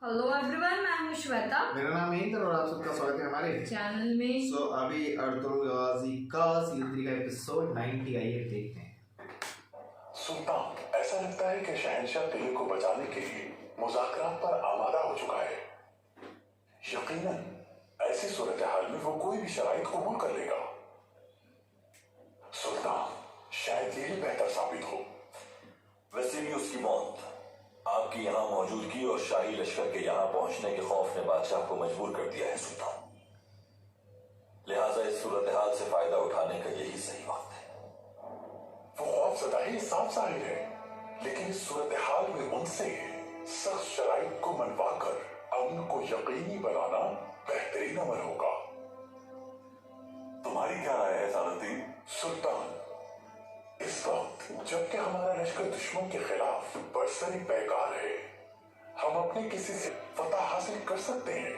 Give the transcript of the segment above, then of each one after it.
Hello everyone, मैं हूं श्वेता। मेरा नाम है इंद्र और आप सबका स्वागत है हमारे चैनल में। अभी अर्तुगरुल गाजी का सीजन 3 का एपिसोड 90 आई है, देखते हैं। सुल्तान, ऐसा लगता है कि शहंशाह किले को बचाने के लिए मुज़ाकरात पर आमादा हो चुका है। यकीनन ऐसी सूरत हाल में वो कोई भी शराइत कबूल कर लेगा। सुल्तान, शायद यही बेहतर साबित हो। वैसे भी उसकी मौत आपकी यहाँ मौजूदगी और शाही लश्कर के यहाँ पहुंचने के खौफ ने बादशाह को मजबूर कर दिया है सुल्तान। लिहाजा इस सूरत हाल से फायदा उठाने का यही सही वक्त है। वो खौफजदा ही साफ जाहिर है, लेकिन इस सूरत हाल में उनसे सख्त शराइत को मनवा कर अमन को यकीनी बनाना बेहतरीन अमल होगा। तुम्हारी क्या राय है सारद्दीन? सुल्तान, इस वक्त जबकि हमारा लश्कर दुश्मन के खिलाफ बरसरी पैकार है, हम अपने किसी से फतह हासिल कर सकते हैं।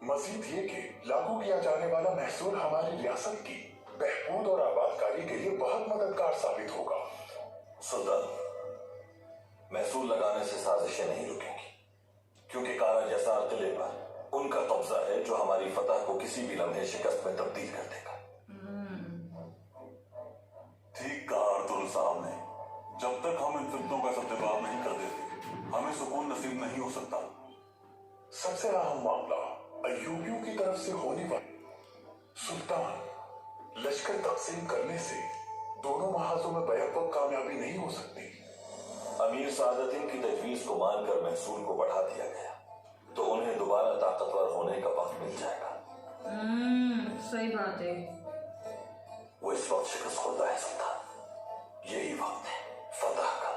मजीद ये कि लागू किया जाने वाला महसूल हमारी रियासत की बहबूद और आबादकारी के लिए बहुत मददगार साबित होगा। सुल्तान, महसूल लगाने से साजिशें नहीं रुकेंगी, क्योंकि कारा जैसा किले पर उनका कब्जा है जो हमारी फतह को किसी भी लम्हे शिकस्त में तब्दील कर देगा। ठीक कहा अर्तुगरुल साहब ने। जब तक हम इन फितनों का सद्दबाव नहीं कर देते, हमें सुकून नसीब नहीं हो सकता। सबसे अहम मामला अय्यूबियों की तरफ से होने वाली। सुल्तान, लश्कर तकसीम करने से दोनों महाजों में बैक वक्त कामयाबी नहीं हो सकती। अमीर सादतीन की तजवीज को मानकर महसूल को बढ़ा दिया गया तो उन्हें दोबारा ताकतवर होने का वक्त मिल जाएगा। सही बात है। वो इस वक्त शिकस्त खुर्दा है सुल्तान। यही वक्त है फतह का।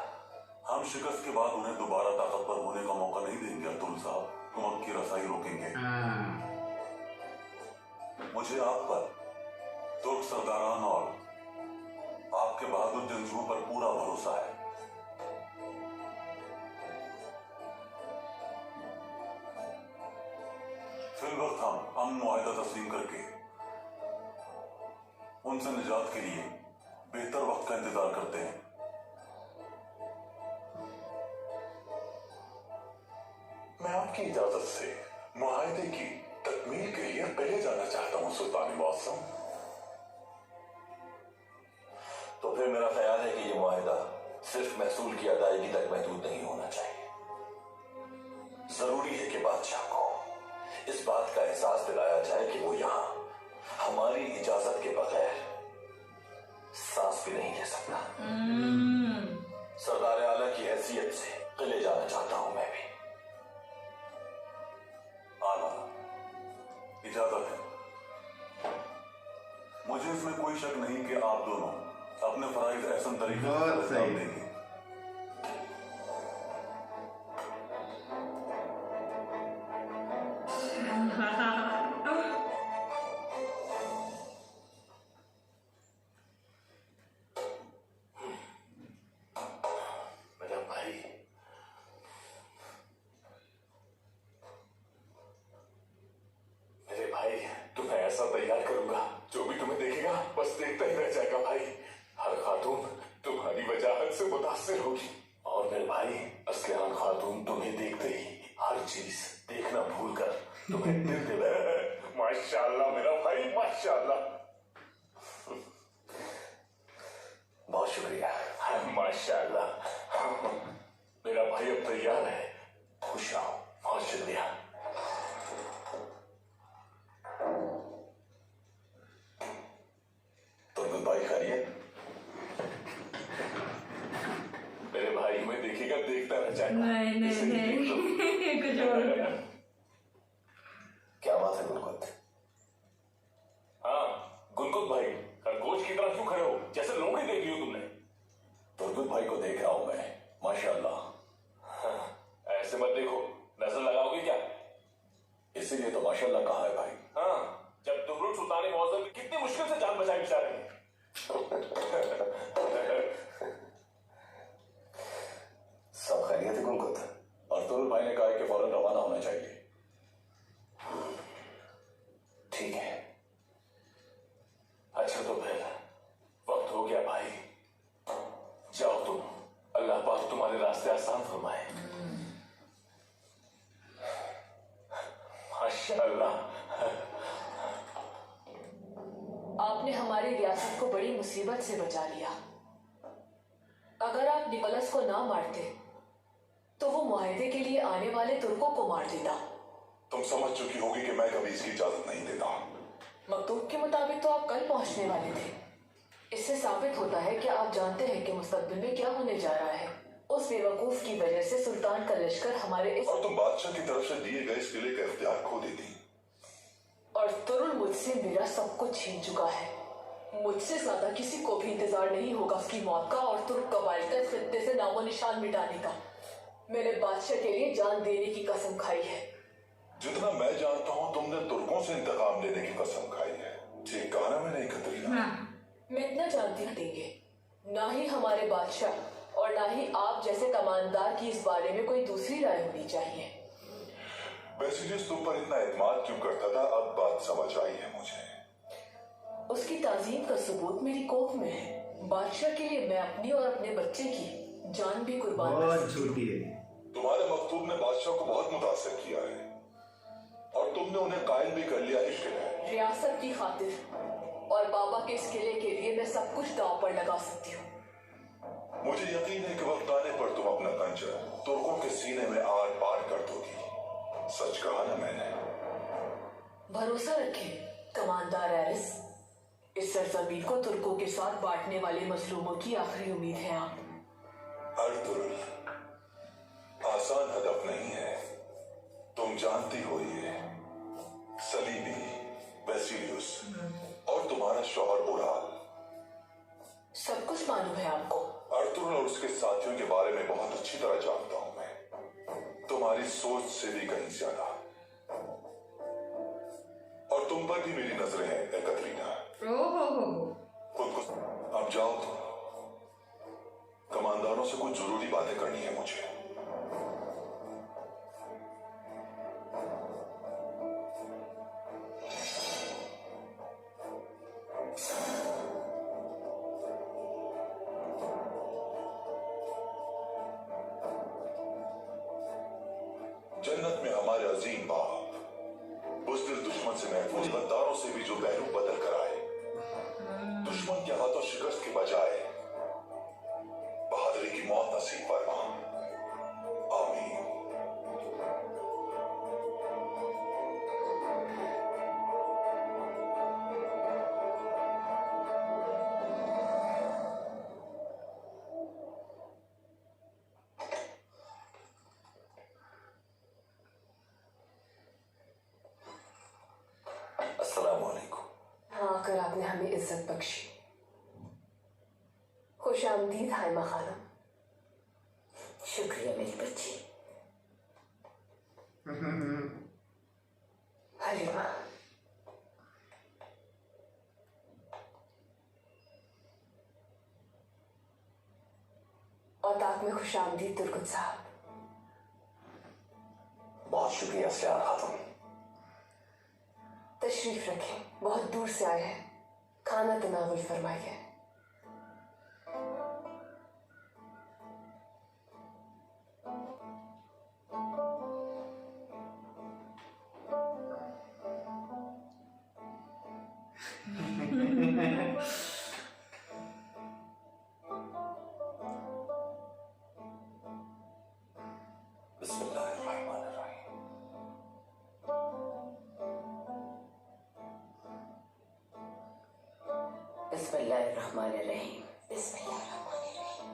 हम शिकस्त के बाद उन्हें दोबारा ताकतवर होने का मौका नहीं देंगे अर्तुगरुल साहब। तुम की रसाई रोकेंगे। मुझे आप पर, तुर्क सरदारान और आपके बहादुर जंगजुओं पर पूरा भरोसा है। फिर वक्त हम अमन मुआहिदा तस्लीम करके उनसे निजात के लिए बेहतर वक्त का इंतजार करते हैं। मैं आपकी इजाजत से मुआहिदे की तकमील के लिए किले जाना चाहता हूँ सुल्तान मौसम। तो फिर मेरा ख्याल है कि ये मुआहिदा सिर्फ महसूल की अदायगी तक महदूद नहीं होना चाहिए। जरूरी है कि बादशाह को इस बात का एहसास दिलाया जाए कि वो यहाँ हमारी इजाजत के बगैर सांस भी नहीं ले सकता। सरदार आला की हैसियत से किले जाना चाहता हूं मैं भी। आला, इजाजत है। मुझे इसमें कोई शक नहीं कि आप दोनों अपने फराइज एहसन तरीके से अंजाम देंगे। मेरे भाई, तुम्हें ऐसा तैयार करूंगा जो भी तुम्हें देखेगा बस देखता ही रह जाएगा भाई। हर खातून तुम्हारी वजाहत से मुतासिर होगी। और मेरे भाई, अस्लियान खातून तुम्हें देखते ही हर चीज देखना भूल कर तुम्हें दिल दिल। माशाल्लाह मेरा भाई, माशाल्लाह। बहुत शुक्रिया। माशाल्लाह। मेरा भाई अब तैयार है। खुश रहो। बहुत शुक्रिया। तुर्गुल भाई खैरियत? मेरे भाई में देखेगा देखता रह जाएगा। नहीं कुछ और। क्या बात है गुलकुत? हाँ गुलकुत भाई, खरगोश की तरह क्यों खड़े हो? जैसे लोमड़ी देख ली हो तुमने। तुर्गुल भाई को देख रहा हूं मैं, माशाल्लाह। हाँ, ऐसे मत देखो, नजर लगाओगे क्या? इसीलिए तो माशाल्लाह कहा है भाई। हाँ, जब तुगरुल सुल्तान मौजूद कितनी मुश्किल से जान बचाई बेचारे ने। सब खैरियत है गुलकुत? अर्तुगरुल भाई ने कहा है कि फौरन रवाना होना चाहिए। ठीक है। अच्छा तो फिर वक्त हो गया भाई, जाओ तुम। अल्लाह पाक तुम्हारे रास्ते आसान फरमाए। माशाल्लाह। आपने हमारी रियासत को बड़ी मुसीबत से बचा लिया। अगर आप निकोलस को ना मारते तो वो मुआहदे के लिए आने वाले तुर्कों को मार देता। तुम समझ चुकी होगी कि मैं कभी इसकी इजाजत नहीं देता। मकतूब के मुताबिक तो आप कल पहुंचने वाले थे। इससे साबित होता है कि आप जानते हैं कि मुस्तकबिल में क्या होने जा रहा है। उस बेवकूफ की वजह से सुल्तान का लश्कर हमारे इस और तुम बादशाह की तरफ से दिए गए इस किले का इख्तियार खो देती। और तुरुल मुझसे मेरा सब कुछ छीन चुका है। मुझसे ज्यादा किसी को भी इंतजार नहीं होगा उसकी मौत का और तुर्क कबाइल का इस खित्ते से नामो निशान मिटाने का। मैंने बादशाह के लिए जान देने की कसम खाई है। जितना मैं जानता हूँ तुमने तुर्कों से इंतकाम लेने की कसम खाई है। ठीक कहा ना मैंने कतरीना? मैं इतना जानती देंगे, ना ही हमारे बादशाह और ना ही आप जैसे कमांडर की इस बारे में कोई दूसरी राय होनी चाहिए। बेसिलियस तुम पर इतना एतमाद क्यों करता था, अब बात समझ आई है मुझे। उसकी ताजीम का सबूत मेरी कोख में है। बादशाह के लिए मैं अपनी और अपने बच्चे की जान भी कुर्बान कर बहुत सकती हूँ। झूठी है। तुम्हारे मकतूब ने बादशाह को बहुत मुतासिर किया है और तुमने उन्हें कायल भी कर लिया इश्क में। रियासत की खातिर और बाबा के इस किले के लिए मैं सब कुछ दांव पर लगा सकती हूँ। मुझे यकीन है कि वक्त आने पर तुम अपना खंजर तुर्कों के सीने में आर पार कर दोगी। सच कहा ना मैंने? भरोसा रखें कमांडर एरिस, इस सरजमीन को तुर्कों के साथ बांटने वाले मजलूमों की आखिरी उम्मीद है आप। अर्तुगरुल आसान हदफ नहीं है, तुम जानती हो। ये सलीबी, बेसिलियस और तुम्हारा शौहर उराल, सब कुछ मालूम है आपको। अर्तुगरुल और उसके साथियों के बारे में बहुत अच्छी तरह जानता हूं मैं, तुम्हारी सोच से भी कहीं ज्यादा। और तुम पर भी मेरी नजरें हैं कतरीना। खुद को अब जाओ तुम, कमांडरों से कुछ जरूरी बातें करनी है मुझे। जन्नत में हमारे अजीम बाप बुज़दिल दुश्मन से महफूज गद्दारों से भी जो पहलू बदल कर आए, दुश्मन के हाथों शिकस्त के बजाय बहादुरी की मौत नसीब फरमा। आमीन। अस्सलाम वालेकुम। हाँ, अगर आपने हमें इज्जत बख्शी। खुश आमदीद हाइमा खानम। शुक्रिया मेरी बच्ची। हलीमा, और ताक में खुश आमदीद तुर्कुत साहब। बहुत शुक्रिया अस्लियान खातून। तशरीफ रखें, बहुत दूर से आए हैं। खाना तनावुल फरमाइए। बिस्मिल्लाहिर्रहमानिर्रहीम। बिस्मिल्लाहिर्रहमानिर्रहीम। बिस्मिल्लाहिर्रहमानिर्रहीम।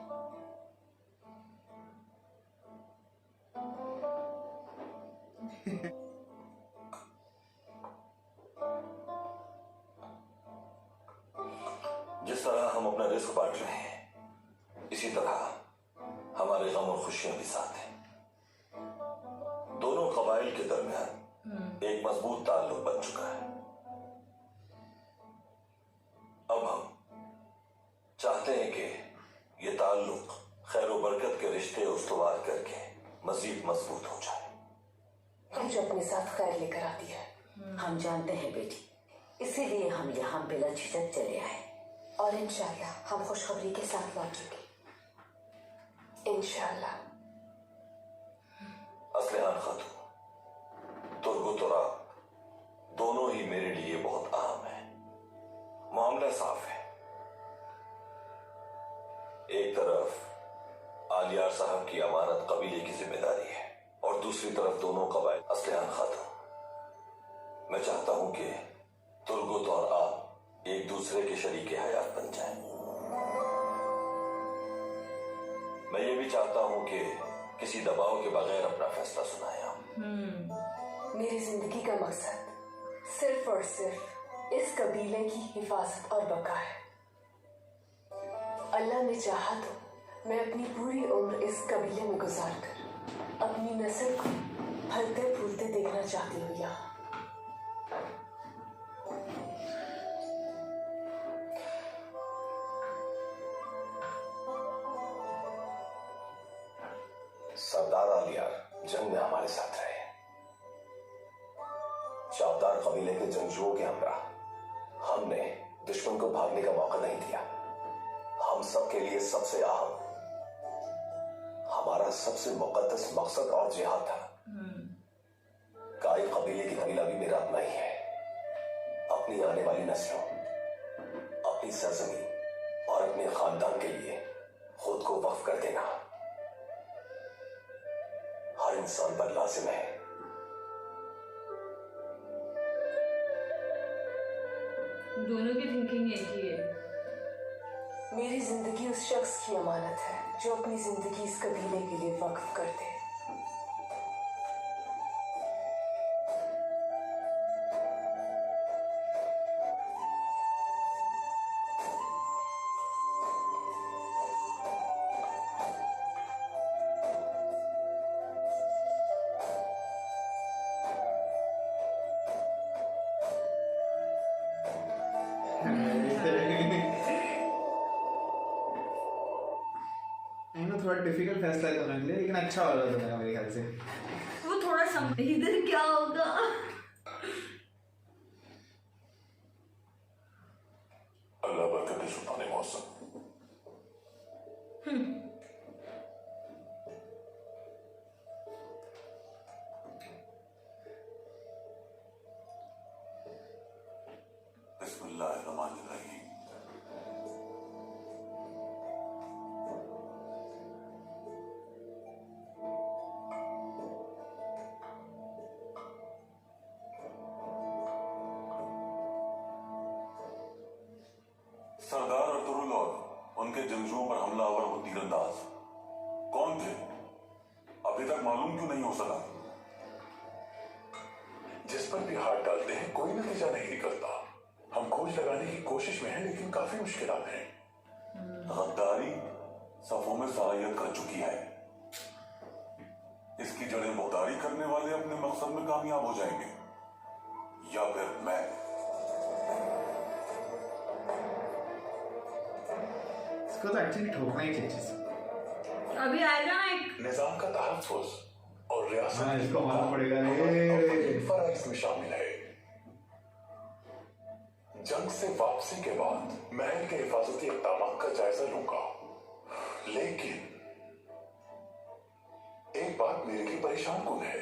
जिस तरह हम अपना रिस्क बांट रहे हैं, इसी तरह हमारे गम और खुशियां भी साथ हैं। दोनों कबाइल के दरमियान एक मजबूत ताल्लुक बन चुका है। अब हम चाहते हैं कि ये ताल्लुक खैर व बरकत के रिश्ते उस्तवार करके मजीद मजबूत हो जाए। हम जो अपने साथ खैर लेकर आती है। हम जानते हैं बेटी, इसीलिए हम यहाँ बिला झिझक चले आए और इंशाअल्लाह हम खुशखबरी के साथ लौटेंगे। इंशाअल्लाह। अस्लिहान खातून, तुर्गो तुराब नतीजा साफ है। एक तरफ आलियार साहब की अमानत कबीले की जिम्मेदारी है और दूसरी तरफ दोनों कबाइल असलहान खातून। मैं चाहता हूं कि तुर्गुत और आप एक दूसरे के शरीके हयात बन जाएं। मैं ये भी चाहता हूं कि किसी दबाव के बगैर अपना फैसला सुनाएं आप। मेरी जिंदगी का मकसद सिर्फ और सिर्फ इस कबीले की हिफाजत और बका है। अल्लाह ने चाहा तो मैं अपनी पूरी उम्र इस कबीले में गुजार कर अपनी नस्ल को फलते फूलते देखना चाहती हूँ यहाँ। सरदार आलियार जंग में हमारे साथ रहे। शाबदार कबीले के जंगजुओं के हमरा हमने दुश्मन को भागने का मौका नहीं दिया। हम सब के लिए सबसे अहम, हमारा सबसे मुकद्दस मकसद और जिहाद था। काई कबीले की कबीला भी मेरा अपना ही है। अपनी आने वाली नस्लों, अपनी सरजमीन और अपने खानदान के लिए खुद को वक्फ कर देना हर इंसान पर लाजिम है। दोनों की थिंकिंग एक ही है। मेरी जिंदगी उस शख्स की अमानत है जो अपनी जिंदगी इस कबीले के लिए वक्फ कर दे। थोड़ा डिफिकल्ट फैसला है दोनों के लिए, लेकिन अच्छा हो रहा है दोनों का मेरे ख्याल से। वो थोड़ा इधर क्या होगा। अल्लाह बरकत दे सुल्तान मौसम। बिस्मिल्लाहिर्रहमानिर्रहीम। सरदार अर्तुगरुल और उनके जंगजुओं पर हमलावर वो तीरंदाज कौन थे? अभी तक मालूम क्यों नहीं हो सका? जिस पर भी हाथ डालते हैं कोई नतीजा नहीं निकलता। हम खोज लगाने की कोशिश में हैं, लेकिन काफी मुश्किलात हैं। गद्दारी सफों में सरायत कर चुकी है। इसकी जड़ें मुख्तारी करने वाले अपने मकसद में कामयाब हो जाएंगे या फिर मैं। इसको तो एक्चुअली ठोकना ही चाहिए। अभी आएगा ना एक निजाम का तहफ़्फ़ुज़ और रियासत हाँ, की इसको मालूम पड़ेगा रे। अव्वल फराइज़ में शामिल है। जंग से वापसी के बाद महल के हिफाजती इक़दाम का जायजा लूंगा, लेकिन एक बात मेरे लिए परेशान कुन है।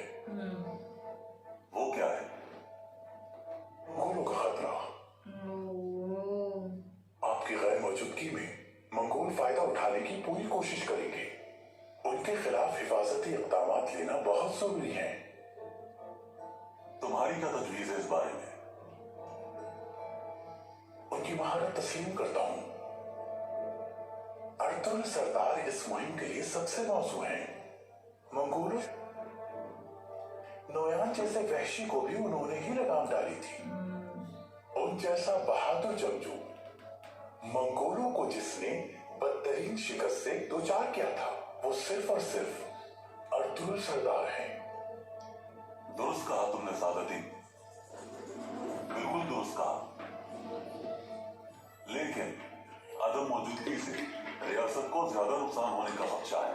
वो क्या है? मंगोलों का खतरा। आपकी गैर मौजूदगी में मंगोल फायदा उठाने की पूरी कोशिश करेंगे। उनके खिलाफ हिफाजती इक़दाम लेना बहुत जरूरी है। तुम्हारी क्या तजवीज़ है इस बारे में? उनकी महारत तस्लीम करता हूं। अर्तुगरुल सरदार इस मुहिम के लिए सबसे मौजू हैं। मंगोलों नोयान जैसे वहशी को भी उन्होंने ही लगाम डाली थी। उन जैसा बहादुर जंगजू मंगोलों को जिसने बदतरीन शिकस्त से दो चार किया था, वो सिर्फ और सिर्फ अर्तुगरुल सरदार हैं। दुरुस्त कहा तुमने सादती, बिल्कुल दुरुस्त कहा। लेकिन अदम मौजूदगी से रियासत को ज्यादा नुकसान होने का खदशा है।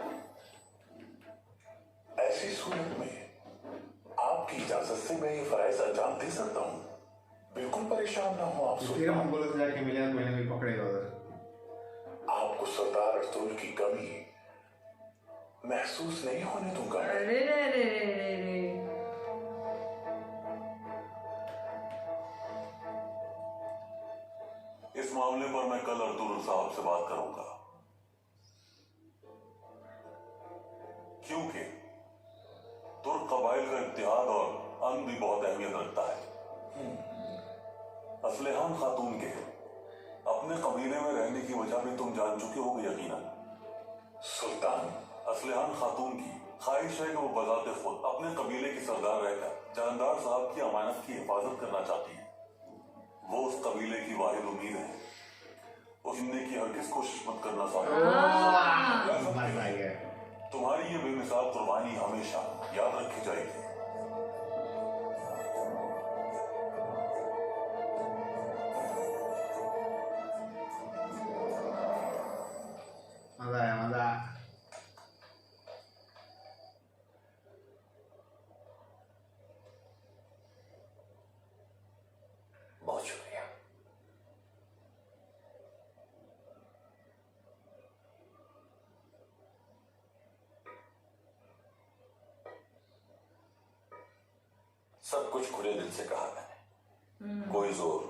ऐसी सूरत में आपकी इजाजत से मैं ये फराइज अंजाम दे सकता हूँ। बिल्कुल परेशान ना हो आप फिर सुल्तान। हम बोले तो जाके मिले तो मैंने भी पकड़ेगा उधर। आपको सरदार अर्तुगरुल की कमी महसूस नहीं होने दूंगा मैं। अरे रे रे रे रे रे। इस मामले साहब से बात करूंगा, क्योंकि तुर्क कबाइल का इत्तेहाद और अमन भी बहुत अहमियत रखता है। असलेहान खातून के अपने कबीले में रहने की वजह भी तुम जान चुके हो यकीनन। सुल्तान, असलेहान खातून की ख्वाहिश है कि वो बजाते खुद अपने कबीले की सरदार रहकर जानदार साहब की अमानत की हिफाजत करना चाहती है। वो उस कबीले की वाहिद उम्मीद है। उसने की हरगिज कोशिश मत करना साहब। मजा आ गया। तुम्हारी ये बेमिसाल कुर्बानी हमेशा याद रखी जाएगी। मजा आया, मजा। बहुत शुक्रिया। सब कुछ खुले दिल से कहा मैंने, कोई जोर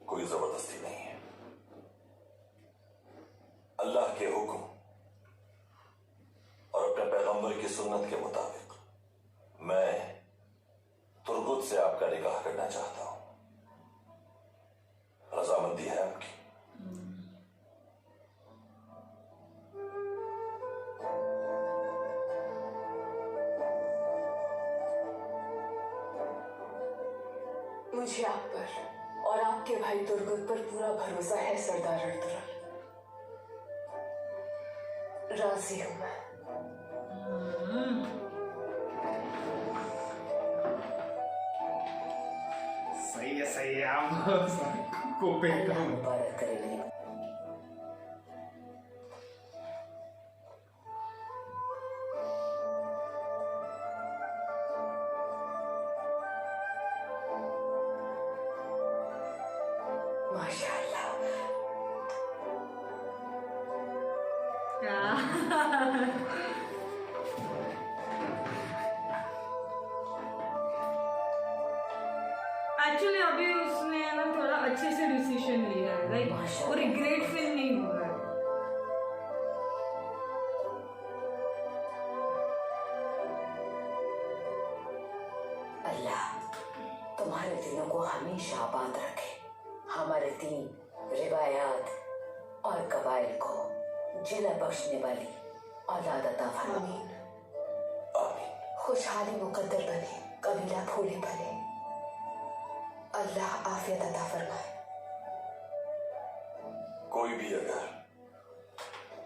कोई जबरदस्ती नहीं है। अल्लाह के हुक्म और अपने पैगंबर की सुन्नत के मुताबिक मैं तुर्गुत से आपका निकाह करना चाहता हूं। रजामंदी है आपकी? मुझे आप पर और आपके भाई तुर्गुत पर पूरा भरोसा है सरदार अर्तुगरुल। राजी हूं मैं। सही है। आप को पे अल्लाह मुबारक करे मेरी। माशाअल्लाह। एक्चुअली अभी उसने ना थोड़ा अच्छे से डिसीजन लिया है, लाइक वो रिग्रेट फील नहीं हो रहा है। अल्लाह तुम्हारे दिलों को हमेशा आबाद रखे। हमारे दीन, रिवायात और कबाइल को जिला बख्शने वाली औलाद अता फरमाए। आमीन। खुशहाली मुकद्दर बने, कबीला फूले बने। अल्लाह आफियत अता फरमाए। कोई भी अगर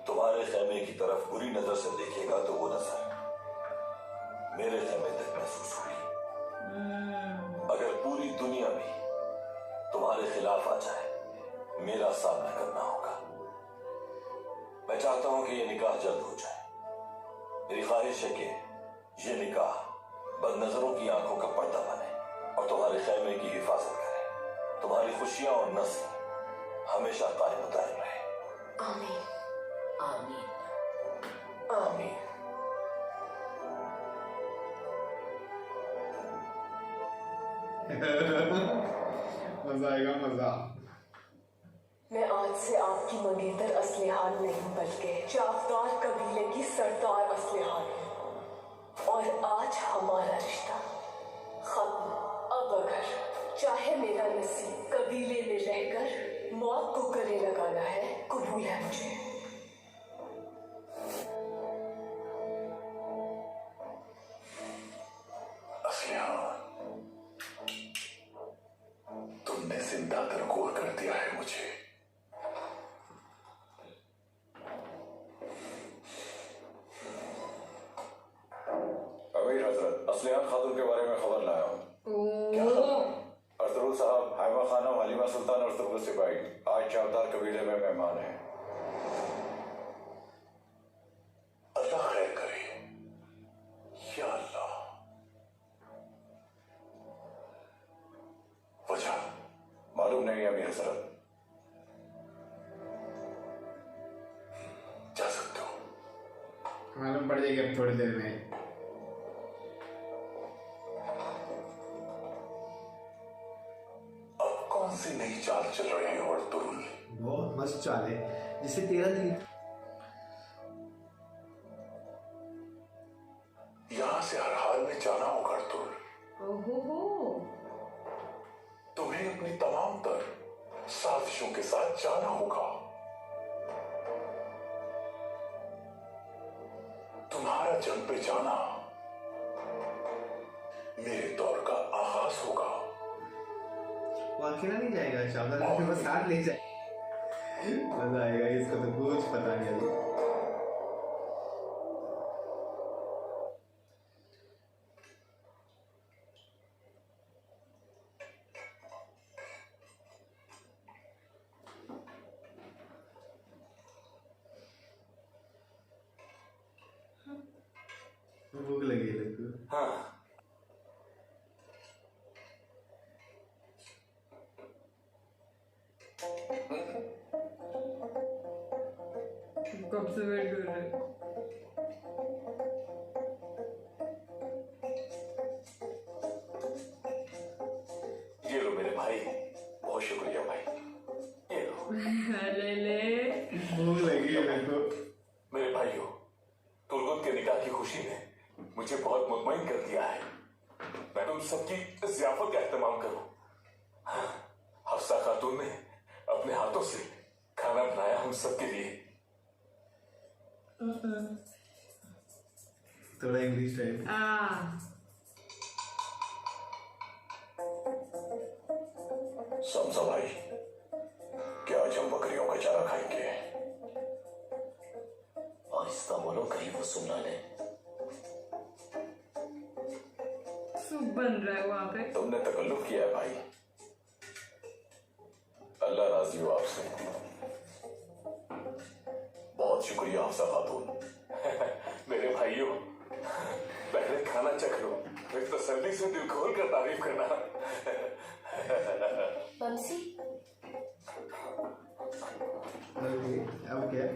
तुम्हारे खेमे की तरफ बुरी नजर से देखेगा तो वो नजर मेरे खेमे तक महसूस हुई। अगर पूरी दुनिया भी तुम्हारे खिलाफ आ जाए, मेरा सामना करना होगा। मैं चाहता हूं कि ये निकाह जल्द हो जाए। मेरी ख्वाहिश है कि ये निकाह बदनजरों की आंखों का पर्दा बने और तुम्हारे खेमे की हिफाजत करे। तुम्हारी खुशियां और नस्ल हमेशा कायम दायम रहे। आमीन आमीन। आमीन। मजा आएगा, मजा। मैं आज से आपकी मंगेतर असलेहान नहीं बल्कि जाफदार कबीले की सरदार असलेहान हूँ। और आज हमारा रिश्ता खत्म। अब अगर चाहे मेरा नसीब कबीले में रहकर मौत को गले लगाना है, कबूल है मुझे। असलियान, तुमने जिंदा दरगोर कर दिया है मुझे। अमीर हजरत, असलियान खातून के बारे में खबर लाया हूँ। अर्तुगरुल साहब, हाइमा खानम, हलीमा सुल्तान और तुर्गुत सिपाही आज चावदार कबीले में मेहमान हैं। अल्लाह खैर करे। या अल्लाह। वजह मालूम नहीं अमीर हजरत। जा सकते हो। मालूम पड़ जाएगी अब थोड़ी देर में। कौन कौन सी नई चाल चल रही हो अर्तुल? बहुत मस्त चाल है जिससे तेरा दिल। यहाँ से हर हाल में जाना होगा अर्तुल। ओहो, तुम्हें अपनी तमाम तर साजिशों के साथ जाना होगा। तुम्हारा जंग पे जाना मेरे दौर का आगाज होगा। वो अकेला नहीं जाएगा, चावला अपने बस साथ ले जाए। मजा आएगा, इसका तो कुछ पता नहीं अभी। भूख लगी है लड़को। हाँ, कब से वेट कर रहे हैं? ये लो मेरे भाई, बहुत शुक्रिया भाई, ये लो। ले ले। भूख लगी है लड़को। मेरे भाइयों, तुर्गुत के निकाह की खुशी ने मुझे बहुत मुतमईन कर दिया है। मैं तुम सबकी ज़ियाफत का एहतमाम करूं। हाँ, हफ्सा खातून ने अपने हाथों से खाना बनाया हम सबके लिए। थोड़ा इंग्लिश टाइप। समझा भाई, क्या आज हम बकरियों का चारा खाएंगे? आहिस्ता बोलो, कहीं वो सुन ना ले। सूप बन रहा है वहाँ पे। तुमने तकल्लुफ किया है भाई, अल्लाह राजी हो आपसे। बहुत शुक्रिया हफ्सा खातून। मेरे भाइयों, पहले खाना चख लो, फिर तसल्ली से दिल खोल कर तारीफ करना। बंसी, अब क्या?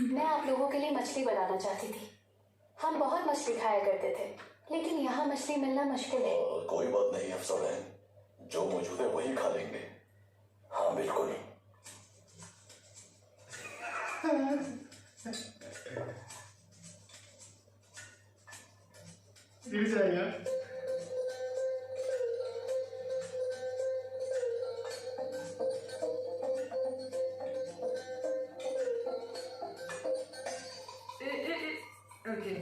मैं आप लोगों के लिए मछली बनाना चाहती थी। हम बहुत मछली खाया करते थे, लेकिन यहाँ मछली मिलना मुश्किल है। कोई बात नहीं अफसर बहन, जो मौजूद है वही खा लेंगे। हाँ बिल्कुल। गिर जाएगा। ओके,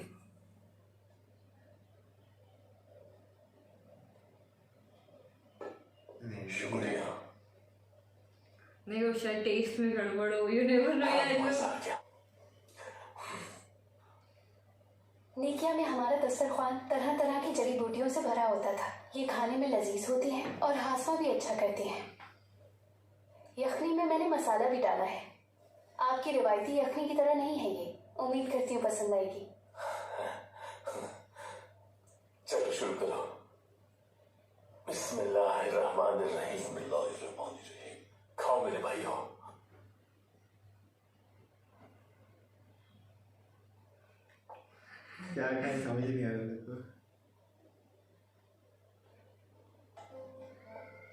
शुक्रिया। नहीं वो शायद टेस्ट में गड़बड़ हो, यू नेवर नो यार। मजा आ गया। नेकिया में हमारा दस्तरख्वान तरह तरह की जड़ी बूटियों से भरा होता था। ये खाने में लजीज होती हैं और हाजमा भी अच्छा करती हैं। यखनी में मैंने मसाला भी डाला है। आपकी रिवायती यखनी की तरह नहीं है ये। उम्मीद करती हूँ पसंद आएगी। चलो शुरू करो। बिस्मिल्लाहिर्रहमानिर्रहीम। बिस्मिल्लाहिर्रहमानिर्रहीम। खाओ मेरे भाइयों। क्या खाएं समझ नहीं आ रहा मेरे को।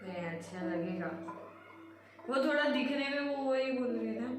नहीं अच्छा लगेगा। वो थोड़ा दिखने में वो वही बोल रही है ना।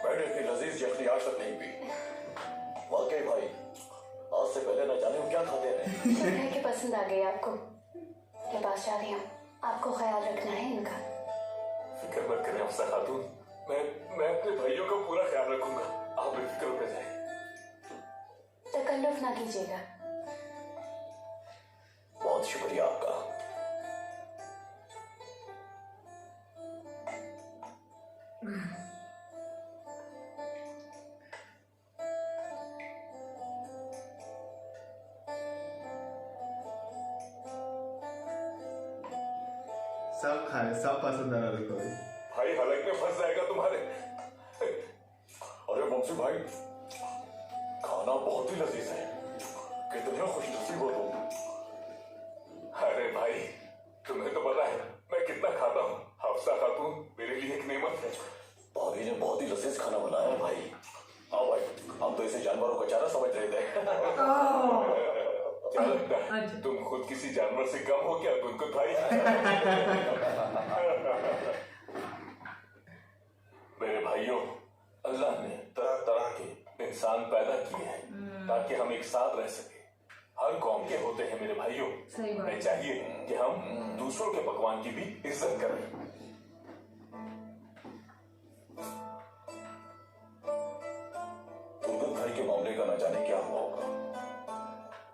मैंने इतनी लजीज यखनी आज तक नहीं पी। वाकई भाई, आज से पहले न जाने वो क्या खाते रहे। शुक्र है कि पसंद आ गई आपको। लिबास जा रही हूँ, आपको ख्याल रखना है इनका। फिक्र मत करें अफसा खातून, मैं अपने भाइयों का पूरा ख्याल रखूंगा। आप बेफिक्र होकर जाएं। तकल्लुफ ना कीजिएगा। बहुत शुक्रिया आपका। सब खाए, सब पसंद आ रहा है कभी। भाई हलक में फंस जाएगा तुम्हारे। अरे ममसी भाई, खाना बहुत ही लजीज है, कितने खुशनसीब हो तुम। अरे भाई तुम्हें तो पता है मैं कितना खाता हूँ। हफ्सा खातून मेरे लिए एक नेमत है। भाभी ने बहुत ही लजीज खाना बनाया है भाई। हाँ भाई, हम तो इसे जानवरों का चारा समझ रहे थे। क्या लगता है अच्छा। तुम खुद किसी जानवर से कम हो क्या गुनगुन भाई? मेरे भाइयों, अल्लाह ने तरह तरह के इंसान पैदा किए हैं ताकि हम एक साथ रह सके। हर कौम के होते हैं मेरे भाइयों। सही बात। हमें चाहिए कि हम दूसरों के पकवान की भी इज्जत करें। गुनगुन भाई के मामले का न जाने क्या हुआ होगा।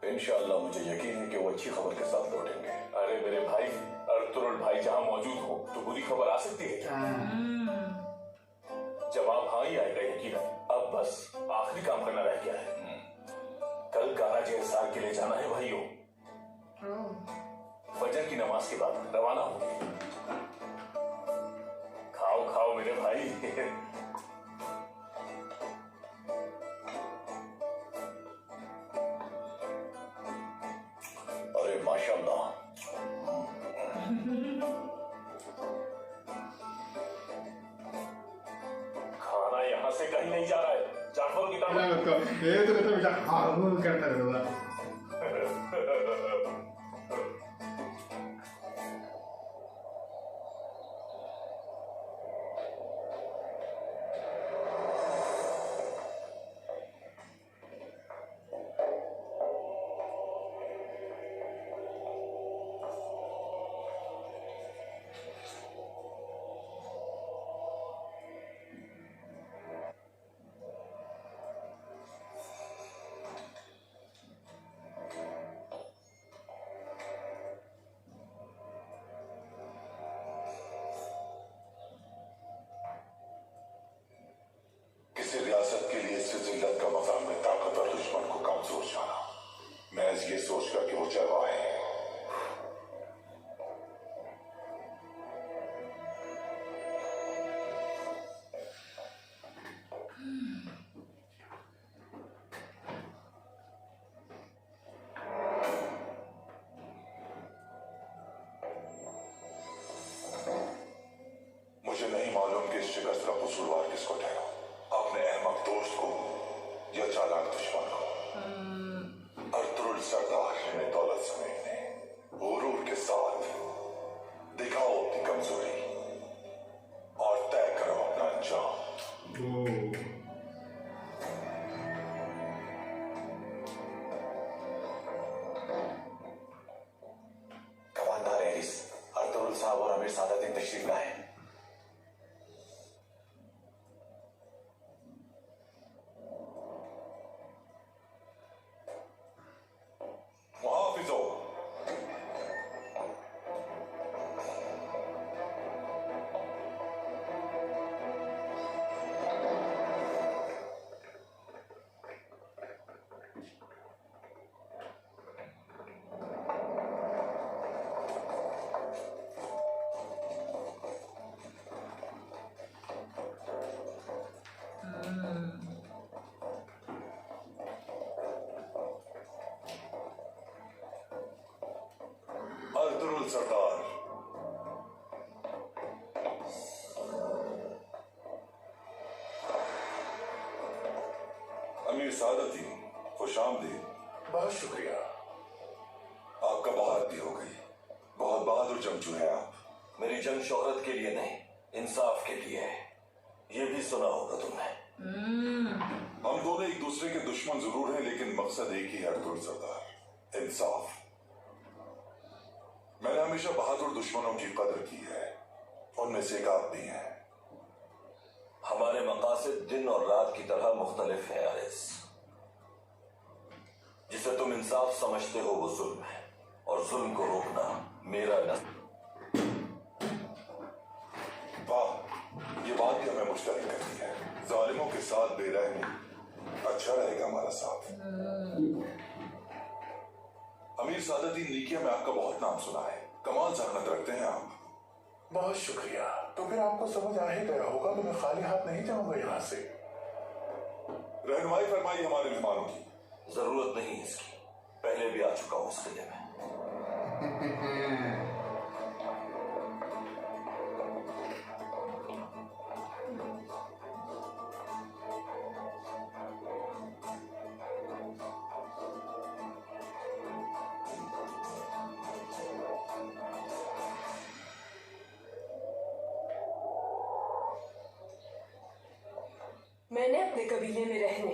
इंशाअल्लाह मुझे यकीन है कि वो अच्छी खबर के साथ लौटेंगे। अरे मेरे भाई, अर्तुरुल भाई जहां मौजूद हो तो बुरी खबर आ सकती है क्या? जवाब हाँ ही आएगा यकीनन। अब बस आखिरी काम करना रह गया है। कल गाराज हिसार के लिए जाना है भाइयों। फजर की नमाज के बाद रवाना होंगे। खाओ खाओ मेरे भाई। अरे माशाअल्लाह, खाना यहाँ से कहीं नहीं जा रहा है। जानवरों की तरह ये तो कहता बेटा हाँ करता रहता। किसी रियासत के लिए इससे जिल्लत का मजाक में ताकतवर दुश्मन को कमजोर जाना, महज ये सोचकर कि वो जवा है। मुझे नहीं मालूम कि इस शिकस्त का कसूरवार किसको ठहरा, अपने अहमक दोस्त को या चालाक दुश्मन को। अर्तुरुल सरदार ने दौलत समेटने गुरूर के साथ दिखाओ अपनी कमजोरी और तय करो अपना अंजाम। कमांडर एरिस, अर्तुरुल साहब और अमीर सादात तशरीफ लाए। मुहाफिजों, अर्तुरुल सरदार, अमीर सादती, खुशामदीद। बहुत शुक्रिया। आपका बहादुरी हो गई, बहुत बहादुर जंगजू है आप। मेरी जंग शोहरत के लिए नहीं, इंसाफ के लिए है। ये भी सुना होगा तुमने। हम दोनों एक दूसरे के दुश्मन जरूर हैं, लेकिन मकसद एक ही है अर्तुरुल सरदार, इंसाफ। मैंने हमेशा बहादुर दुश्मनों की कदर की है, उनमें से एक आप भी हैं। हमारे मकासद दिन और रात की तरह मुख्तलिफ है आरिस। जिसे तुम इंसाफ समझते हो वो जुल्म है, और जुल्म को रोकना मेरा नस्ल। वाह, ये बात भी हमें मुश्तरक करती है। जालिमों के साथ बेरहमी, अच्छा रहेगा हमारा साथ। अमीर सादती, नीकिया में आपका बहुत नाम सुना है, कमाल जहानत रखते हैं आप। बहुत शुक्रिया। तो फिर आपको समझ आ ही गया होगा कि मैं खाली हाथ नहीं जाऊंगा यहाँ से। रहनुमाई फरमाई हमारे मेहमानों की। जरूरत नहीं है इसकी, पहले भी आ चुका हूं इस किले में। मैंने अपने कबीले में रहने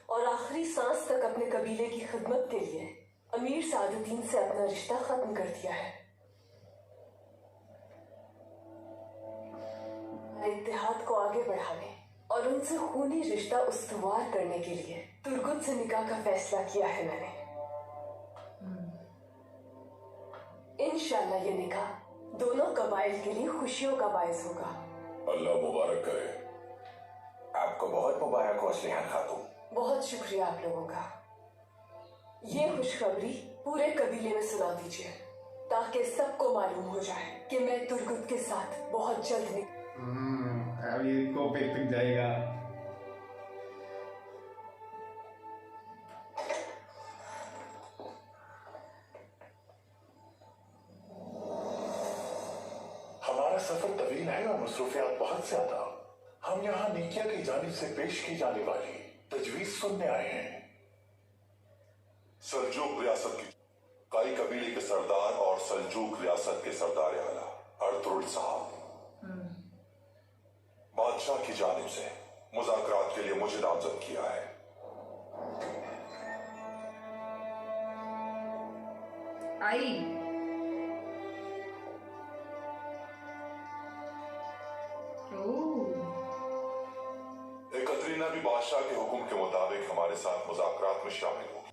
और आखिरी सांस तक अपने कबीले की खिदमत के लिए अमीर सादुद्दीन से अपना रिश्ता खत्म कर दिया है। इत्तेहाद को आगे बढ़ाने और उनसे खूनी रिश्ता उस्तवार करने के लिए तुर्गुत से निकाह का फैसला किया है मैंने। इंशाल्लाह ये निकाह दोनों कबाइल के लिए खुशियों का बायस होगा। अल्लाह मुबारक करे। आपको बहुत मुबारक हो असलिहान खातून। बहुत शुक्रिया आप लोगों का। ये खुशखबरी पूरे कबीले में सुना दीजिए ताकि सबको मालूम हो जाए कि मैं तुर्गुत के साथ बहुत जल्द अब ये को पे तक जाएगा। हमारा सफर तवील है और मसरूफियात बहुत ज्यादा। हम यहाँ निकिया की जानिब से पेश की जाने वाली तजवीज सुनने आए हैं। सल्जूक रियासत की काई कबीले के सरदार और सल्जूक रियासत के सरदार आला अर्तुरुल साहब बादशाह की जानिब से मुज़ाकरात के लिए मुझे नामजद किया है। आई कतरीना भी बादशाह के हुक्म के मुताबिक हमारे साथ मुज़ाकरात में शामिल होगी।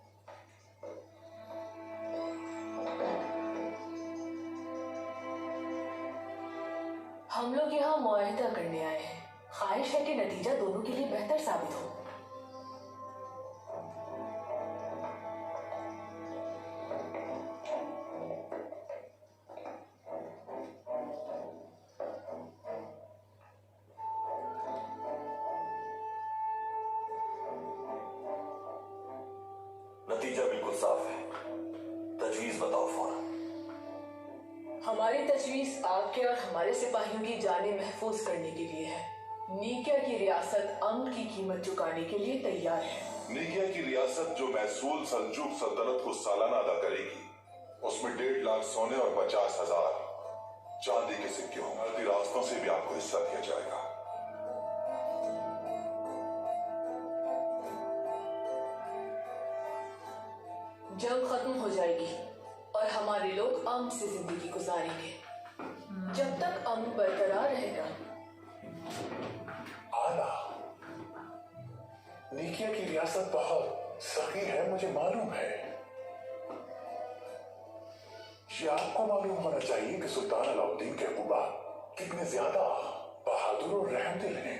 हम लोग यहाँ मुआहिदा करने आए हैं। ख्वाहिश है कि नतीजा दोनों के लिए बेहतर साबित हो। नतीजा बिल्कुल साफ है। तजवीज बताओ फौरन। हमारी तजवीज आपके और हमारे सिपाहियों की जानें महफूज करने के लिए है। नीकिया की रियासत अम्न की कीमत चुकाने के लिए तैयार है। नीकिया की रियासत जो महसूल सल्जूक सल्तनत को सालाना अदा करेगी उसमें 1.5 लाख सोने और 50,000 चांदी के सिक्के होंगे। रास्तों से भी आपको हिस्सा दिया जाएगा। जंग खत्म हो जाएगी और हमारे लोग अमन से जिंदगी गुजारेंगे। जब तक अमन बरकरार रहेगा। आला, निकिया की रियासत बहुत सखी है, मुझे मालूम है। ये आपको मालूम होना चाहिए कि सुल्तान अलाउद्दीन के अबूबा कितने ज्यादा बहादुर और रहमदिल हैं।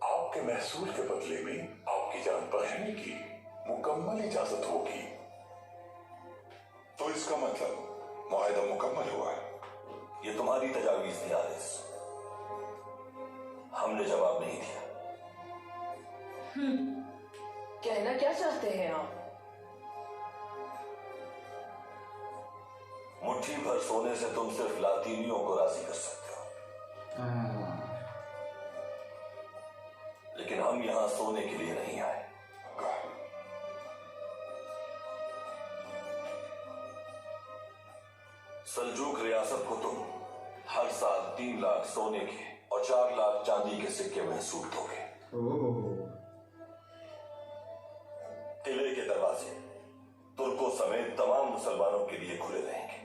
आपके महसूल के बदले में आपकी जान बचाने की मुकम्मल इजाजत होगी। तो इसका मतलब मुआहिदा मुकम्मल हुआ है। ये तुम्हारी तजावीज थी आरिस, हमने जवाब नहीं दिया। कहना क्या चाहते हैं आप? मुट्ठी भर सोने से तुम सिर्फ लातीनियों को राजी कर सकते हो, लेकिन हम यहां सोने के लिए नहीं आए। सल्जूक रियासत को तुम हर साल 3 लाख सोने के और 4 लाख चांदी के सिक्के महसूल दोगे। किले के दरवाजे तुर्कों समेत तमाम मुसलमानों के लिए खुले रहेंगे।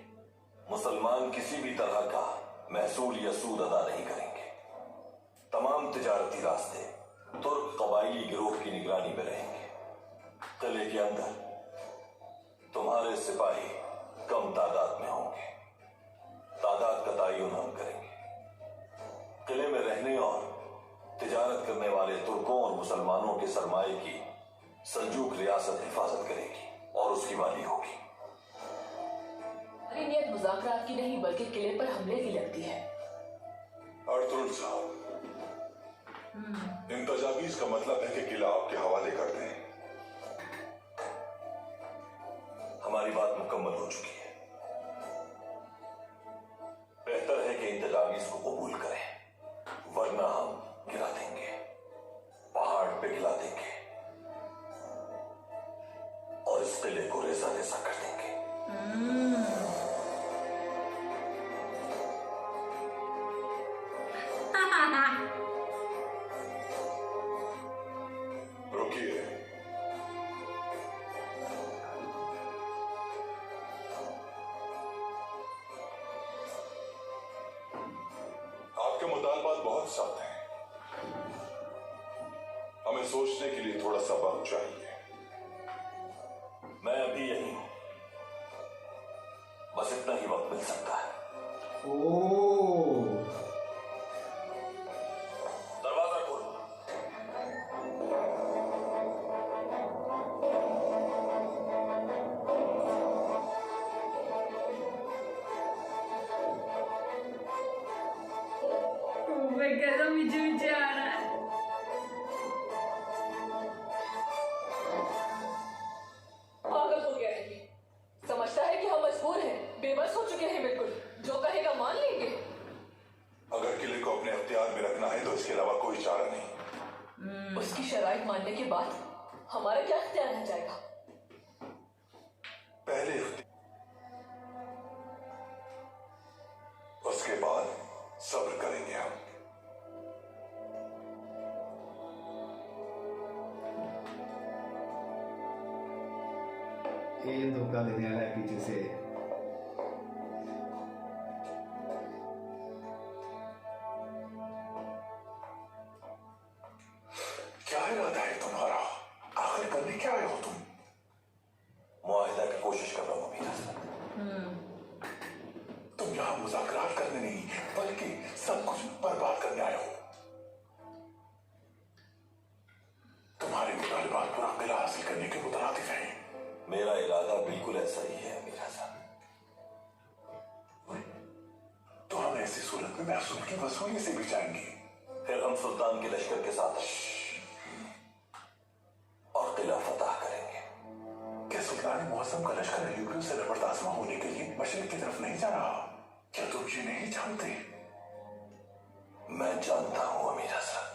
मुसलमान किसी भी तरह का महसूल या सूद अदा नहीं करेंगे। तमाम तिजारती रास्ते तुर्क कबायली गिरोह की निगरानी में रहेंगे। किले के अंदर तुम्हारे सिपाही कम तादाद में होंगे। तादाद का तयन हम करेंगे। किले में रहने और तिजारत करने वाले तुर्कों और मुसलमानों के सरमाए की सल्जूक रियासत हिफाजत करेगी और उसकी वाली होगी। ये नीयत मुज़ाकरात की नहीं बल्कि किले पर हमले की लगती है। अर्तुल साहब, इन तजावीज का मतलब है कि किला आपके हवाले कर दें। हमारी बात मुकम्मल हो चुकी है। बेहतर है कि इन तजावीज को कबूल करें, वरना हम गिरा देंगे, पहाड़ पे गिरा देंगे और इस किले को रेजा रेजा कर देंगे। रुकिए, आपके मुतालबात बहुत सख्त हैं। हमें सोचने के लिए थोड़ा सा वक्त चाहिए। मैं अभी यही हूं, बस इतना ही वक्त मिल सकता है। ओह, दरवाजा खोल। मैं कह रहा मुझे आ रहा है। पागल हो गया है ये। समझता है कि हम मजबूर हैं, बेबस हो चुके हैं बिल्कुल। जो कहेगा मान लेंगे। अगर किले को अपने अख्तियार में रखना है तो इसके अलावा कोई चारा नहीं। उसकी शराइत मानने के बाद हमारा क्या इख्तियार रह जाएगा? पहले उसके बाद सब्र करेंगे हम। ये धोखा देने वाला है पीछे से। क्या इरादा है तुम्हारा? आखिर करने क्या आए हो तुम? मुआहिदा की कोशिश कर रहा हूं मीरा साहब। तुम यहाँ मुज़ाकरात करने नहीं बल्कि सब कुछ बर्बाद करने आए हो। तुम्हारे मुतालिबात पूरा किला हासिल करने के मुतरादिफ हैं। मेरा इरादा बिल्कुल ऐसा ही है मीरा साहब। तो हम ऐसी सूरत में महसूल की वसूली से भी जाएंगे। फिर हम सुल्तान के लश्कर के साथ और किला फतह करेंगे। क्या सुल्तान मुअज़्ज़म का लश्कर अय्यूबियों से जबरदस्ती होने के लिए मशरिक की तरफ नहीं जा रहा? क्या तुम ये नहीं जानते? मैं जानता हूं अमीरा साहब,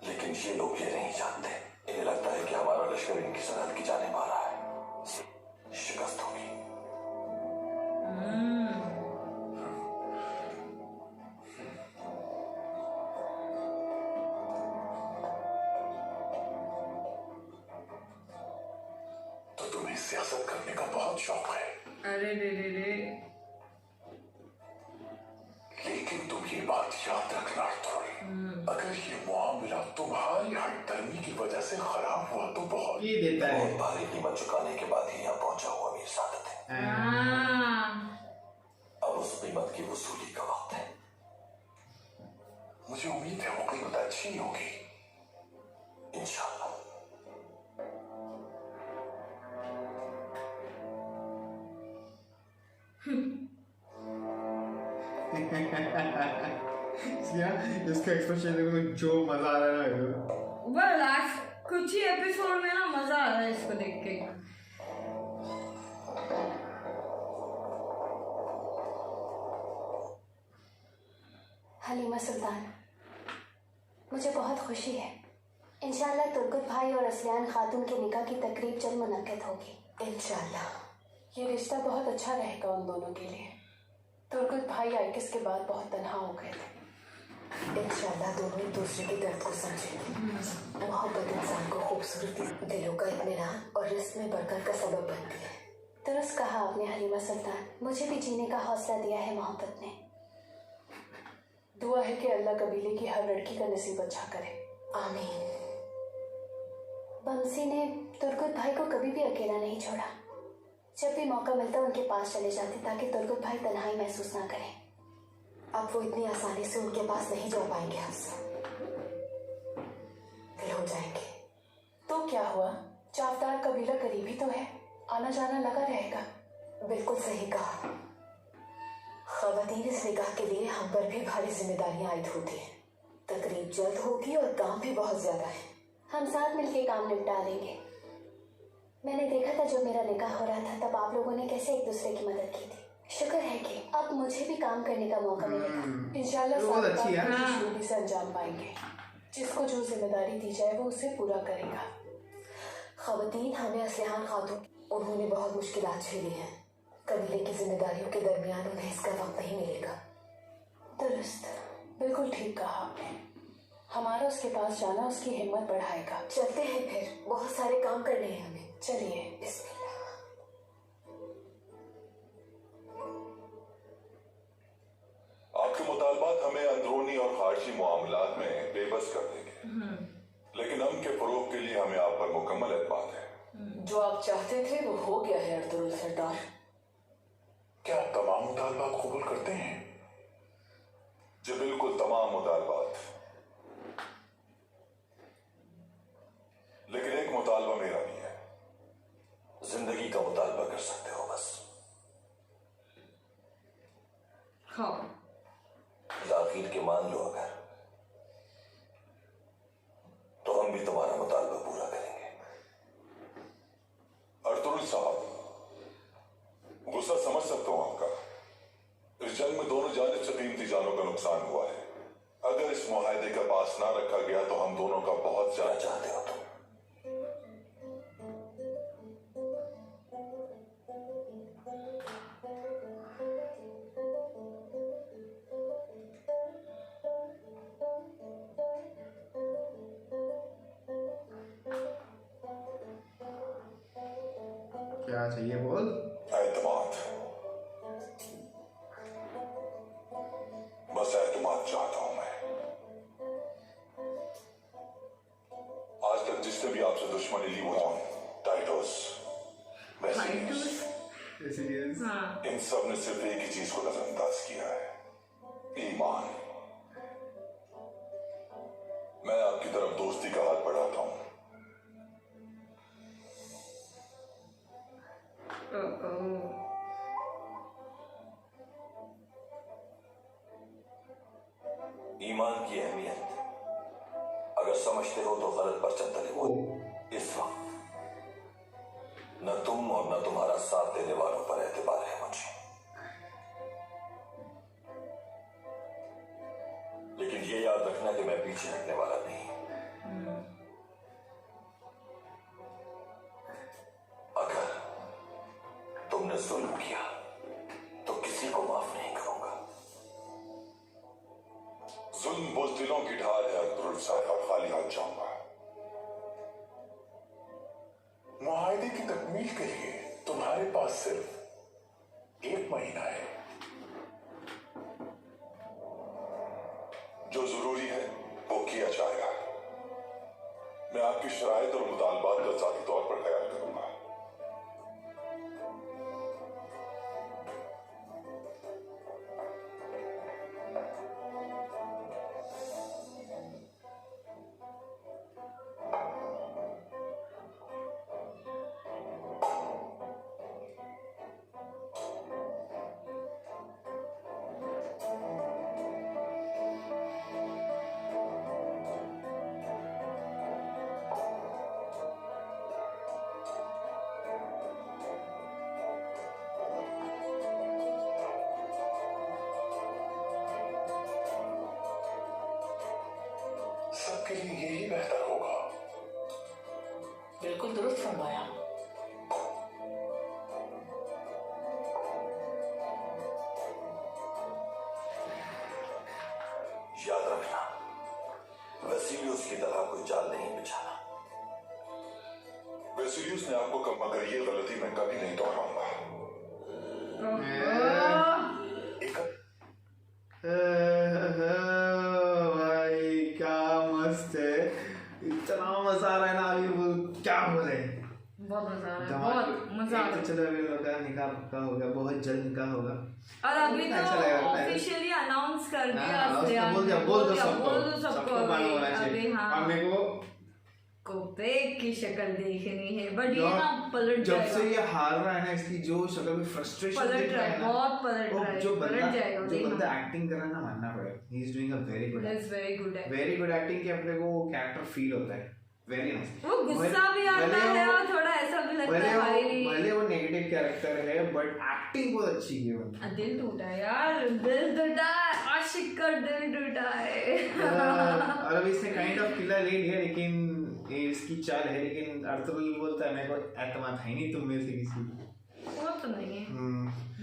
लेकिन ये लोग ये नहीं जानते। इन्हें लगता है कि हमारा लश्कर इनकी सरहद की जाने वाला है, शिकस्त होगी। तो तुम्हें सियासत करने का बहुत शौक है। अरे रे रे रे। लेकिन तुम ये बात याद रखना अर्तुल, अगर ये मामला तुम्हारी हठधर्मी की वजह से खराब हुआ तो बहुत ये देता है। बहुत भारी कीमत चुकाने के बाद ही यहाँ पहुंचा हुआ अमीर सादत है। अब उस कीमत की वसूली का वक्त है। मुझे उम्मीद है वो कीमत अच्छी होगी। इंशाअल्लाह। इसका एक्सप्रेशन देखो, जो मजा आ रहा है ना। वो लास्ट कुछ ही एपिसोड में ना मजा आ रहा है इसको देख के। हलीमा सुल्तान, मुझे बहुत खुशी है। इंशाल्लाह तुर्गुत भाई और असलियान खातून के निकाह की तकरीब जल्द मुनक्किद होगी। इंशाल्लाह ये रिश्ता बहुत अच्छा रहेगा उन दोनों के लिए। तुर्गुत भाई आइकिस के बाद बहुत तन्हा हो गए थे। इंशाल्लाह दोनों एक दूसरे के दर्द को समझेंगे। मोहब्बत इंसान को खूबसूरती, दिलों का इत्मीनान और रिस्क में बरकत का सबब बनती है। दुरुस्त कहा आपने हलीमा सुल्तान, मुझे भी जीने का हौसला दिया है मोहब्बत ने। दुआ है कि अल्लाह कबीले की हर लड़की का नसीब अच्छा करे। आमीन। बमसी ने तुर्गुत भाई को कभी भी अकेला नहीं छोड़ा। जब भी मौका मिलता उनके पास चले जाते ताकि तुर्गुत भाई तन्हाई महसूस ना करें। अब वो इतनी आसानी से उनके पास नहीं जा पाएंगे। हफ्सा फिर हो जाएंगे। तो क्या हुआ, चावदार कबीला करीबी तो है, आना जाना लगा रहेगा। बिल्कुल सही कहा। ख़वातीन, इस निकाह के लिए हम पर भी भारी जिम्मेदारियां आयद होती हैं। तकरीब जल्द होगी और काम भी बहुत ज्यादा है। हम साथ मिलके काम निपटा लेंगे। मैंने देखा था जब मेरा निकाह हो रहा था तब आप लोगों ने कैसे एक दूसरे की मदद की थी। शुक्र है कि अब मुझे भी काम करने का मौका मिलेगा। इंशाल्लाह बहुत अच्छी है। जल्दी से अंजाम पाएंगे। जिसको जो जिम्मेदारी दी जाए वो उसे पूरा करेगा। ख़वातीन, हमें असलहान खातून, उन्होंने बहुत मुश्किलात झेली हैं। कबीले की जिम्मेदारियों के दरमियान उन्हें इसका वक्त नहीं मिलेगा। दुरुस्त, बिल्कुल ठीक कहा आपने। हमारा उसके पास जाना उसकी हिम्मत बढ़ाएगा। चलते हैं फिर, बहुत सारे काम करने हैं हमें। चलिए। बिस्मिल्लाह। आपके मुतालबात हमें अंदरूनी और खारजी मामलात में बेबस कर देंगे, लेकिन अमन के फरोग के लिए हमें आप पर मुकम्मल एतमाद है। जो आप चाहते थे वो हो गया है अर्तुगरुल सरदार। क्या आप तमाम मुतालबात कबूल करते हैं? जी बिल्कुल, तमाम मुतालबात। लेकिन एक मुतालबा मेरा भी है। जिंदगी का मुतालबा कर सकते हो बस। हाँ। आखिर के मान लो अगर, तो हम भी तुम्हारा मुतालबा पूरा करेंगे। अर्तुगरुल साहब, गुस्सा समझ सकता हूं आपका। इस जंग में दोनों जानिब से कीमती जानों का नुकसान हुआ है। अगर इस मुआहदे का पास ना रखा गया तो हम दोनों का बहुत क्या चाहते हो तुम? क्या चाहिए बोल। एतमाद, बस एतमाद चाहता हूं मैं। आज तक जिसने भी आपसे दुश्मनी ली वो टाइटस, वेसिलियस, हाँ। इन सब ने सिर्फ एक ही चीज को नजरअंदाज किया है, ईमान। मैं आपकी तरफ दोस्ती का हाथ बढ़ाता हूं। ईमान की अहमियत अगर समझते हो तो गलत पर चलते हो। इस वक्त न तुम और न तुम्हारा साथ देने वालों पर एतबार है मुझे, लेकिन ये याद रखना कि मैं पीछे हटने वाला नहीं। अगर तुमने जुल्म किया तो किसी को माफ नहीं करूंगा। जुल्म बुज़दिलों की ढाल है अर्तुगरुल साहब, और खाली हाथ जाऊंगा। मुआहदे की तकमील के लिए तुम्हारे पास सिर्फ 1 महीना है। जो जरूरी है वो किया जाएगा। मैं आपकी शराइत और मुतालबात का ज़ाती तौर पर ख्याल करूंगा। सबके लिए यही बेहतर होगा। बिल्कुल दुरुस्त फरमाया। याद रखना, वेसिलियस की तरह कोई जाल नहीं बिछाना। वेसिलियस ने आपको कहा, मगर ये गलती मैं कभी नहीं दोहराऊंगा। भाई क्या मस्त है, इतना मजा आ रहा है ना अभी, वो क्या बोले। बहुत मजा आ रहा है, बहुत मजा आ रहा है। तो चलो अभी लोग निकाह पक्का होगा, बहुत जल्द निकाह होगा। और अभी तो अच्छा लगा। ऑफिशियली अनाउंस कर दिया। हाँ, उसको बोल दो सबको मालूम होना चाहिए। अभी हाँ। और मेरे को कोपेक की शक्ल देखनी है, बट ये यार, ना पलट जब जाएगा। से ये हार रहा है ना, इसकी जो शक्ल में फ्रस्ट्रेशन पलट दिख रहा रहा है, है ना, बहुत पलट वो रहा है, जो पलट जाएगा, जो देखना। बंदा एक्टिंग कर रहा है ना, मानना पड़ेगा, he is doing a very good, That's very good acting। Very good acting कि अपने को कैरेक्टर फील होता है, वेरी नाइस। वो गुस्सा भी आता है और थोड़ा ऐसा भी लगता है भाई, भले वो नेगेटिव कैरेक्टर है बट एक्टिंग बहुत अच्छी की है। दिल टूटा है यार, दिल टूटा है, आशिक का दिल टूटा है। और अब इसने काइंड ऑफ किला ले लिया, लेकिन ये इसकी चाल है, लेकिन अर्तुगरुल बोलता है मेरे को एतमाद है नहीं तुम में से किसी को। वो तो नहीं है,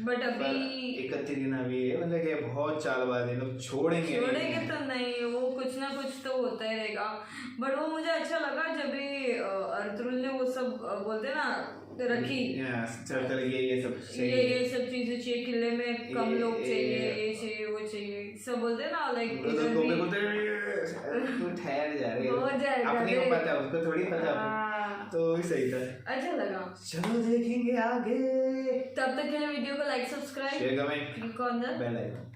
बट अभी एकत्रीना भी है, मतलब कि बहुत चालबाज है, लोग छोड़ेंगे तो नहीं, वो कुछ ना कुछ तो होता ही रहेगा। बट वो मुझे अच्छा लगा जब भी अर्तुगरुल ने वो सब बोलते हैं ना रखी, ये सब ये सब चीजें चाहिए किले में, कम लोग चाहिए, ये चाहिए वो चाहिए, सब बोलते हैं ना, लाइक तू ठहर जा रहे हो जाएगा, अपने को पता है, उसको थोड़ी पता है, तो सही था, अच्छा लगा। चलो देखेंगे आगे, तब तक के लिए वीडियो को like, subscribe, share, comment, click on the bell icon.